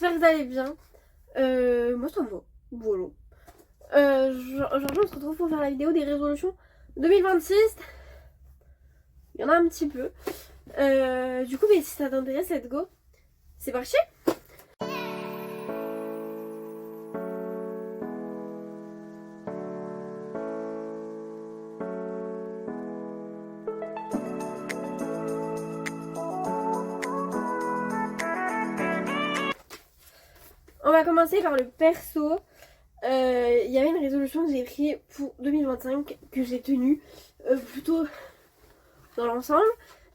j'espère que vous allez bien. Moi ça va, voilà. Aujourd'hui on se retrouve pour faire la vidéo des résolutions 2026. Il y en a un petit peu. Du coup, mais si ça t'intéresse, let's go. C'est parti. On va commencer par le perso. Il y avait une résolution que j'ai prise pour 2025 que j'ai tenue plutôt dans l'ensemble.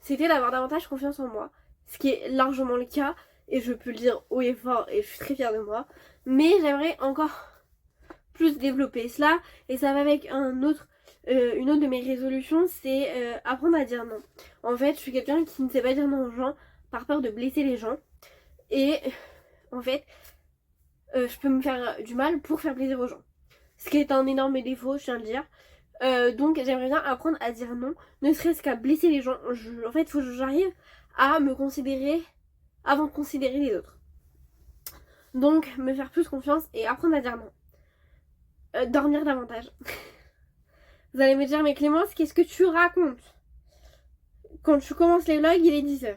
C'était d'avoir davantage confiance en moi. Ce qui est largement le cas. Et je peux le dire haut et fort et je suis très fière de moi. Mais j'aimerais encore plus développer cela. Et ça va avec une autre de mes résolutions, c'est apprendre à dire non. En fait, je suis quelqu'un qui ne sait pas dire non aux gens par peur de blesser les gens. Et en fait, je peux me faire du mal pour faire plaisir aux gens. Ce qui est un énorme défaut, je tiens à le dire. Donc j'aimerais bien apprendre à dire non, ne serait-ce qu'à blesser les gens. En fait, il faut que j'arrive à me considérer avant de considérer les autres. Donc me faire plus confiance et apprendre à dire non. Dormir davantage. Vous allez me dire, mais Clémence, qu'est-ce que tu racontes? Quand tu commences les vlogs, il est 10h.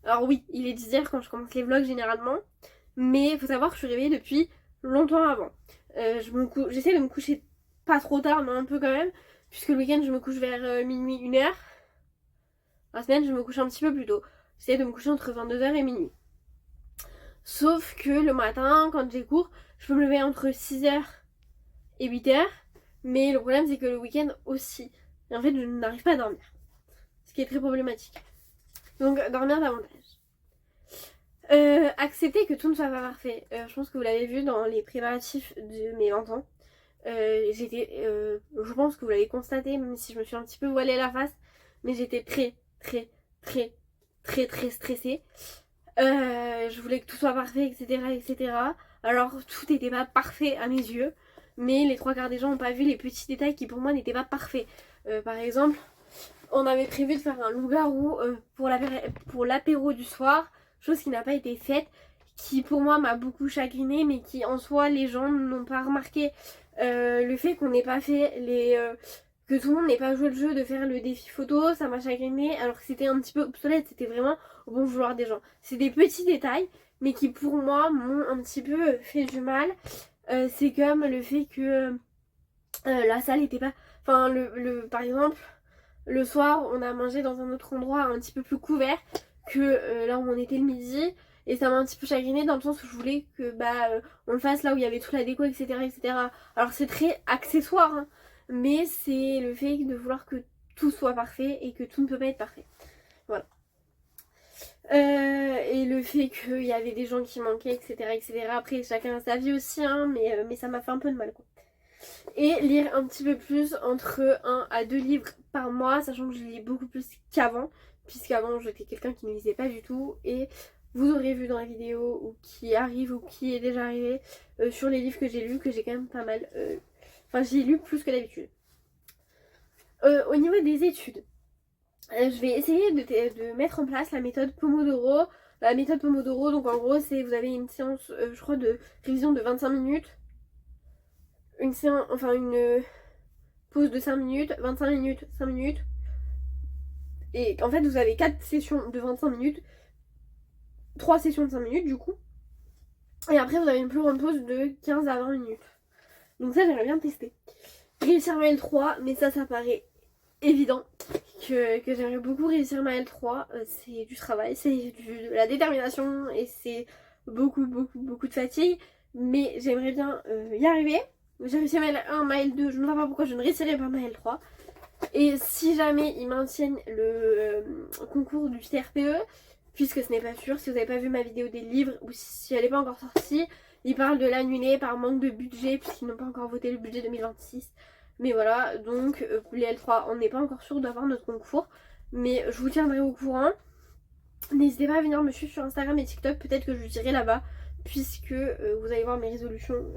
Alors oui, il est 10h quand je commence les vlogs généralement. Mais il faut savoir que je suis réveillée depuis longtemps avant. J'essaie de me coucher pas trop tard, mais un peu quand même. Puisque le week-end, je me couche vers minuit, 1h. La semaine, je me couche un petit peu plus tôt. J'essaie de me coucher entre 22h et minuit. Sauf que le matin, quand j'ai cours, je peux me lever entre 6h et 8h. Mais le problème, c'est que le week-end aussi. Et en fait, je n'arrive pas à dormir. Ce qui est très problématique. Donc, dormir davantage. Accepter que tout ne soit pas parfait. Je pense que vous l'avez vu dans les préparatifs de mes 20 ans. Je pense que vous l'avez constaté, même si je me suis un petit peu voilée la face. Mais j'étais très stressée. Je voulais que tout soit parfait, etc. Alors, tout n'était pas parfait à mes yeux. Mais les 3 quarts des gens n'ont pas vu les petits détails qui pour moi n'étaient pas parfaits. Par exemple, on avait prévu de faire un loup-garou pour l'apéro du soir. Chose qui n'a pas été faite, qui pour moi m'a beaucoup chagrinée, mais qui en soi les gens n'ont pas remarqué. Le fait qu'on n'ait pas fait que tout le monde n'ait pas joué le jeu de faire le défi photo, ça m'a chagrinée, alors que c'était un petit peu obsolète, c'était vraiment au bon vouloir des gens. C'est des petits détails, mais qui pour moi m'ont un petit peu fait du mal. C'est comme le fait que la salle n'était pas... Enfin, par exemple, le soir, on a mangé dans un autre endroit un petit peu plus couvert que là où on était le midi. Et ça m'a un petit peu chagrinée dans le sens où je voulais que on le fasse là où il y avait toute la déco, etc. Alors c'est très accessoire, hein, mais c'est le fait de vouloir que tout soit parfait et que tout ne peut pas être parfait. Voilà. Et le fait qu'il y avait des gens qui manquaient, etc. Après, chacun a sa vie aussi, hein, mais ça m'a fait un peu de mal, quoi. Et lire un petit peu plus, entre 1 à 2 livres par mois, sachant que je lis beaucoup plus qu'avant, puisqu'avant j'étais quelqu'un qui ne lisait pas du tout. Et vous aurez vu dans la vidéo ou qui arrive ou qui est déjà arrivé sur les livres que j'ai lus, que j'ai quand même pas mal... Enfin, j'ai lu plus que d'habitude. Au niveau des études, je vais essayer de mettre en place la méthode Pomodoro. La méthode Pomodoro, donc en gros, c'est vous avez une séance, je crois, de révision de 25 minutes. Une pause de 5 minutes, 25 minutes, 5 minutes. Et en fait, vous avez 4 sessions de 25 minutes, 3 sessions de 5 minutes du coup. Et après, vous avez une plus grande pause de 15 à 20 minutes. Donc ça, j'aimerais bien tester. Réussir ma L3, mais ça paraît évident que j'aimerais beaucoup réussir ma L3. C'est du travail, c'est de la détermination et c'est beaucoup de fatigue. Mais j'aimerais bien y arriver. J'ai réussi ma L1, ma L2, je ne vois pas pourquoi je ne réussirais pas ma L3. Et si jamais ils maintiennent le concours du CRPE, puisque ce n'est pas sûr, si vous n'avez pas vu ma vidéo des livres, ou si elle n'est pas encore sortie, ils parlent de l'annuler par manque de budget, puisqu'ils n'ont pas encore voté le budget 2026. Mais voilà, donc les L3, on n'est pas encore sûr d'avoir notre concours, mais je vous tiendrai au courant. N'hésitez pas à venir me suivre sur Instagram et TikTok, peut-être que je dirai là-bas, puisque vous allez voir mes résolutions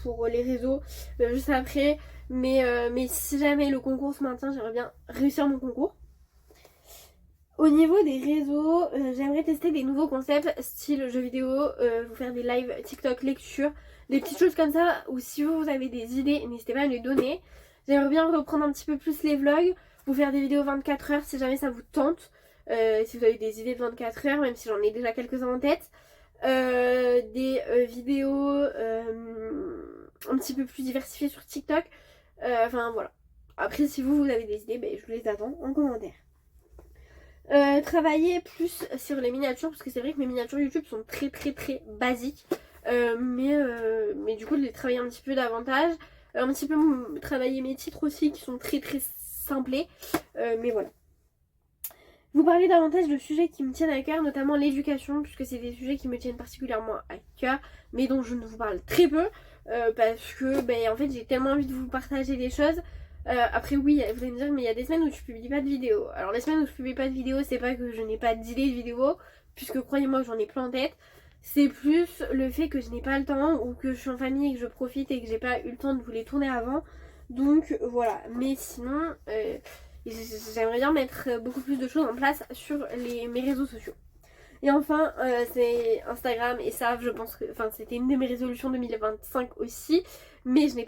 pour les réseaux juste après. Mais si jamais le concours se maintient, j'aimerais bien réussir mon concours. Au niveau des réseaux, j'aimerais tester des nouveaux concepts style jeux vidéo, vous faire des lives TikTok lecture, des petites choses comme ça, ou si vous avez des idées, n'hésitez pas à me les donner. J'aimerais bien reprendre un petit peu plus les vlogs, vous faire des vidéos 24 heures si jamais ça vous tente, si vous avez des idées de 24 heures, même si j'en ai déjà quelques-uns en tête. Des vidéos un petit peu plus diversifiées sur TikTok, enfin voilà. Après si vous avez des idées, je vous les attends en commentaire. Travailler plus sur les miniatures parce que c'est vrai que mes miniatures YouTube sont très basiques, mais du coup de les travailler un petit peu davantage, un petit peu travailler mes titres aussi qui sont très simplés, mais voilà. Vous parlez davantage de sujets qui me tiennent à cœur, notamment l'éducation, puisque c'est des sujets qui me tiennent particulièrement à cœur, mais dont je ne vous parle très peu, parce que en fait j'ai tellement envie de vous partager des choses. Après oui, vous allez me dire mais il y a des semaines où je publie pas de vidéos. Alors les semaines où je publie pas de vidéos, c'est pas que je n'ai pas d'idées de vidéos, puisque croyez-moi que j'en ai plein en tête. C'est plus le fait que je n'ai pas le temps, ou que je suis en famille et que je profite et que j'ai pas eu le temps de vous les tourner avant. Donc voilà, mais sinon j'aimerais bien mettre beaucoup plus de choses en place sur mes réseaux sociaux. Et enfin, c'est Instagram, et ça, je pense que, c'était une de mes résolutions 2025 aussi, mais je n'ai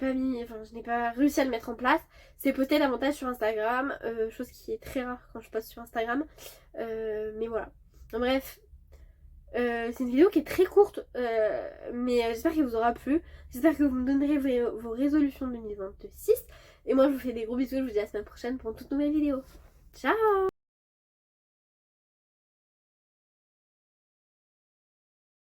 pas réussi à le mettre en place. C'est poster davantage sur Instagram, chose qui est très rare quand je poste sur Instagram, mais voilà. En bref, c'est une vidéo qui est très courte, mais j'espère qu'elle vous aura plu. J'espère que vous me donnerez vos résolutions 2026. Et moi, je vous fais des gros bisous, je vous dis à la semaine prochaine pour une toute nouvelle vidéo. Ciao!